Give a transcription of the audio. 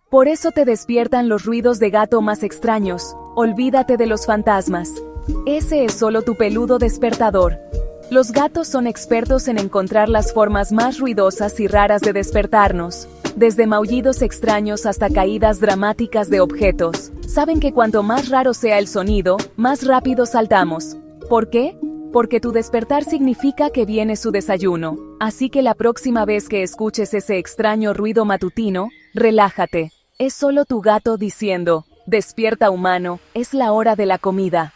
Por eso te despiertan los ruidos de gato más extraños. Olvídate de los fantasmas. Ese es solo tu peludo despertador. Los gatos son expertos en encontrar las formas más ruidosas y raras de despertarnos. Desde maullidos extraños hasta caídas dramáticas de objetos. Saben que cuanto más raro sea el sonido, más rápido saltamos. ¿Por qué? Porque tu despertar significa que viene su desayuno. Así que la próxima vez que escuches ese extraño ruido matutino, relájate. Es solo tu gato diciendo, despierta humano, es la hora de la comida.